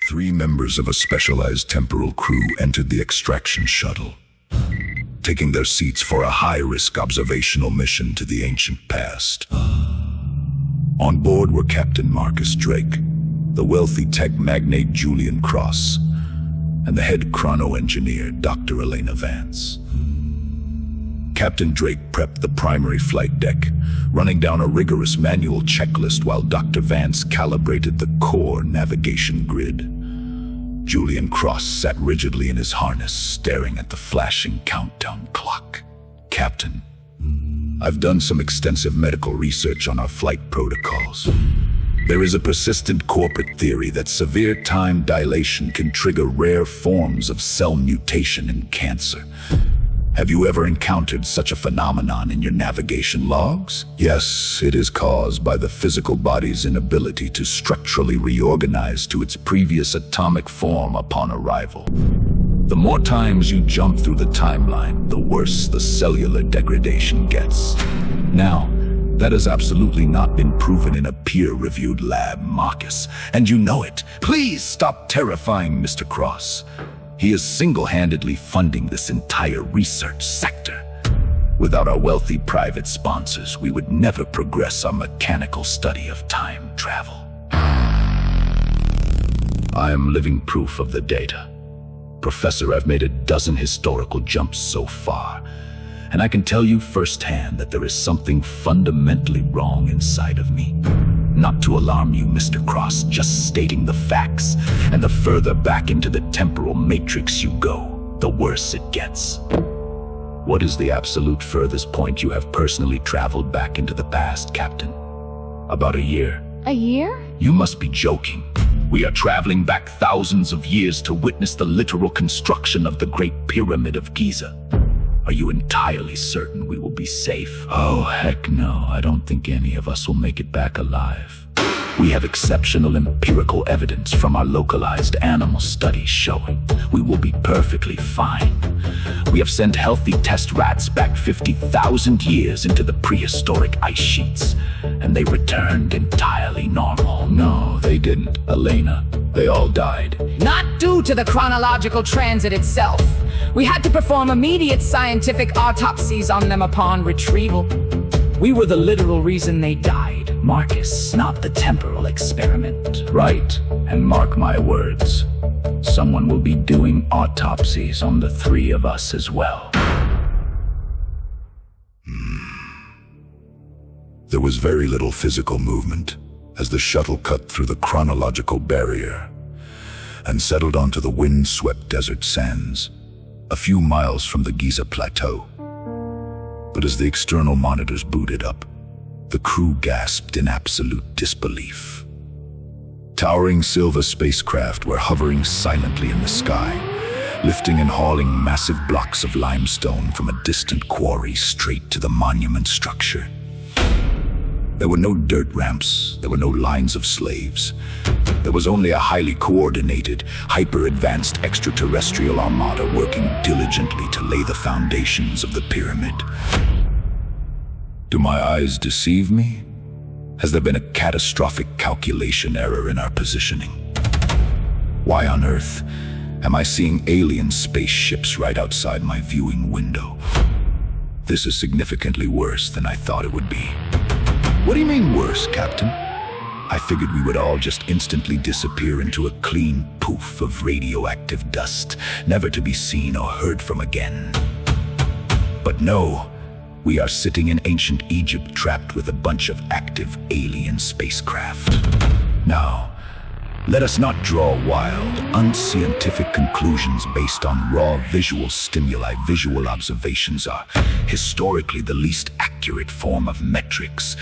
Three members of a specialized temporal crew entered the extraction shuttle, taking their seats for a high-risk observational mission to the ancient past. On board were Captain Marcus Drake, the wealthy tech magnate Julian Cross, and the head chrono engineer, Dr. Elena Vance. Captain Drake prepped the primary flight deck, running down a rigorous manual checklist while Dr. Vance calibrated the core navigation grid. Julian Cross sat rigidly in his harness, staring at the flashing countdown clock. "Captain, I've done some extensive medical research on our flight protocols. There is a persistent corporate theory that severe time dilation can trigger rare forms of cell mutation in cancer. Have you ever encountered such a phenomenon in your navigation logs? Yes, it is caused by the physical body's inability to structurally reorganize to its previous atomic form upon arrival. The more times you jump through the timeline, the worse the cellular degradation gets. Now, that has absolutely not been proven in a peer-reviewed lab, Marcus, and you know it. Please stop terrifying Mr. Cross. He is single-handedly funding this entire research sector. Without our wealthy private sponsors, we would never progress our mechanical study of time travel. I am living proof of the data. Professor, I've made a dozen historical jumps so far, and I can tell you firsthand that there is something fundamentally wrong inside of me. Not to alarm you, Mr. Cross, just stating the facts, and the further back into the temporal matrix you go, the worse it gets. What is the absolute furthest point you have personally traveled back into the past, Captain? About a year. A year? You must be joking. We are traveling back thousands of years to witness the literal construction of the Great Pyramid of Giza. Are you entirely certain we will be safe? Oh, heck no. I don't think any of us will make it back alive. We have exceptional empirical evidence from our localized animal studies showing we will be perfectly fine. We have sent healthy test rats back 50,000 years into the prehistoric ice sheets, and they returned entirely normal. No, they didn't, Elena. They all died. Not due to the chronological transit itself. We had to perform immediate scientific autopsies on them upon retrieval. We were the literal reason they died, Marcus, not the temporal experiment. Right, and mark my words, someone will be doing autopsies on the three of us as well. There was very little physical movement as the shuttle cut through the chronological barrier and settled onto the wind-swept desert sands, a few miles from the Giza plateau. But as the external monitors booted up, the crew gasped in absolute disbelief. Towering silver spacecraft were hovering silently in the sky, lifting and hauling massive blocks of limestone from a distant quarry straight to the monument structure. There were no dirt ramps, there were no lines of slaves. There was only a highly coordinated, hyper-advanced extraterrestrial armada working diligently to lay the foundations of the pyramid. Do my eyes deceive me? Has there been a catastrophic calculation error in our positioning? Why on earth am I seeing alien spaceships right outside my viewing window? This is significantly worse than I thought it would be. What do you mean worse, Captain? I figured we would all just instantly disappear into a clean poof of radioactive dust, never to be seen or heard from again. But no, we are sitting in ancient Egypt trapped with a bunch of active alien spacecraft. Now, let us not draw wild, unscientific conclusions based on raw visual stimuli. Visual observations are historically the least accurate form of metrics.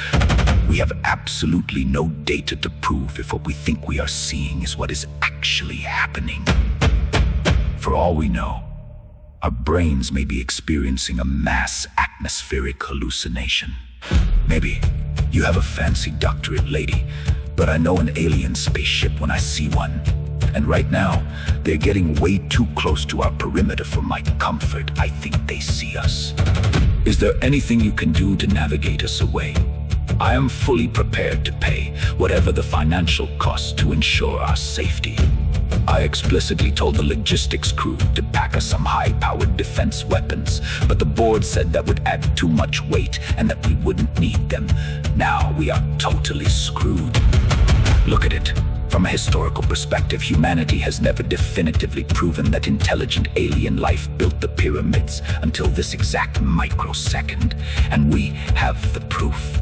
We have absolutely no data to prove if what we think we are seeing is what is actually happening. For all we know, our brains may be experiencing a mass atmospheric hallucination. Maybe you have a fancy doctorate, lady, but I know an alien spaceship when I see one. And right now, they're getting way too close to our perimeter for my comfort. I think they see us. Is there anything you can do to navigate us away? I am fully prepared to pay whatever the financial cost to ensure our safety. I explicitly told the logistics crew to pack us some high-powered defense weapons, but the board said that would add too much weight and that we wouldn't need them. Now we are totally screwed. Look at it. From a historical perspective, humanity has never definitively proven that intelligent alien life built the pyramids until this exact microsecond, and we have the proof.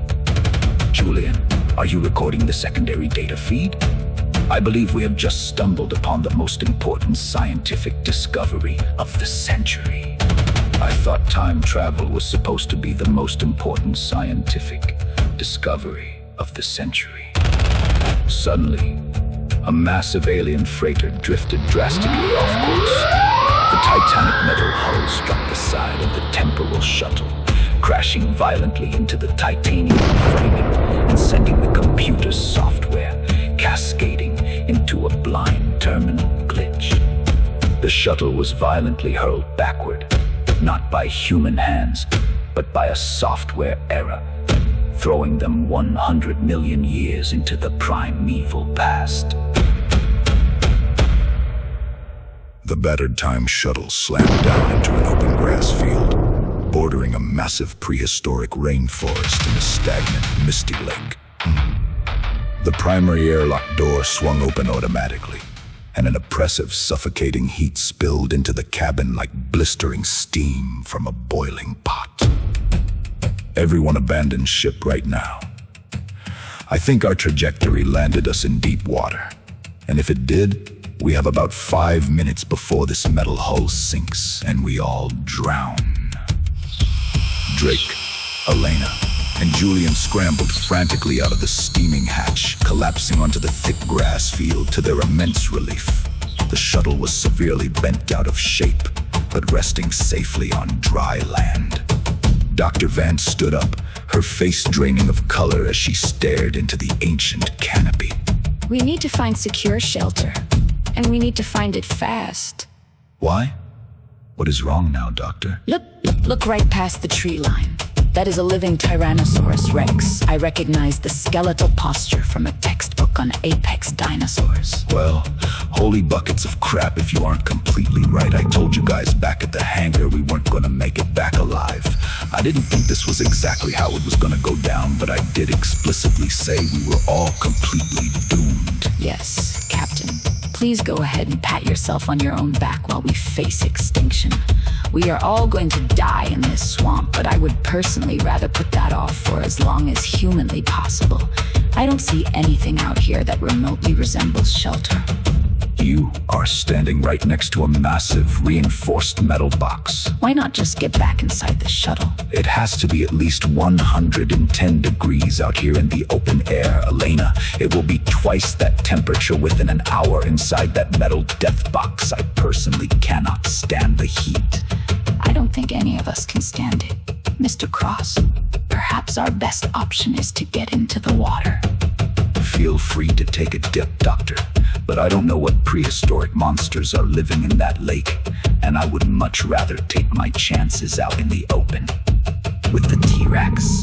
Julian, are you recording the secondary data feed? I believe we have just stumbled upon the most important scientific discovery of the century. I thought time travel was supposed to be the most important scientific discovery of the century. Suddenly, a massive alien freighter drifted drastically off course. The titanic metal hull struck the side of the temporal shuttle, crashing violently into the titanium framing and sending the computer's software cascading into a blind terminal glitch. The shuttle was violently hurled backward, not by human hands, but by a software error, throwing them 100 million years into the primeval past. The battered time shuttle slammed down into an open grass field, bordering a massive prehistoric rainforest in a stagnant, misty lake. The primary airlock door swung open automatically, and an oppressive, suffocating heat spilled into the cabin like blistering steam from a boiling pot. Everyone abandoned ship right now. I think our trajectory landed us in deep water, and if it did, we have about 5 minutes before this metal hull sinks and we all drown. Drake, Elena, and Julian scrambled frantically out of the steaming hatch, collapsing onto the thick grass field to their immense relief. The shuttle was severely bent out of shape, but resting safely on dry land. Dr. Vance stood up, her face draining of color as she stared into the ancient canopy. We need to find secure shelter, and we need to find it fast. Why? What is wrong now, Doctor? Look right past the tree line. That is a living Tyrannosaurus Rex. I recognize the skeletal posture from a textbook on apex dinosaurs. Well, holy buckets of crap if you aren't completely right. I told you guys back at the hangar we weren't gonna make it back alive. I didn't think this was exactly how it was gonna go down, but I did explicitly say we were all completely doomed. Yes, Captain. Please go ahead and pat yourself on your own back while we face extinction. We are all going to die in this swamp, but I would personally rather put that off for as long as humanly possible. I don't see anything out here that remotely resembles shelter. You are standing right next to a massive, reinforced metal box. Why not just get back inside the shuttle? It has to be at least 110 degrees out here in the open air, Elena. It will be twice that temperature within an hour inside that metal death box. I personally cannot stand the heat. I don't think any of us can stand it. Mr. Cross, perhaps our best option is to get into the water. Feel free to take a dip, Doctor, but I don't know what prehistoric monsters are living in that lake, and I would much rather take my chances out in the open with the T-Rex.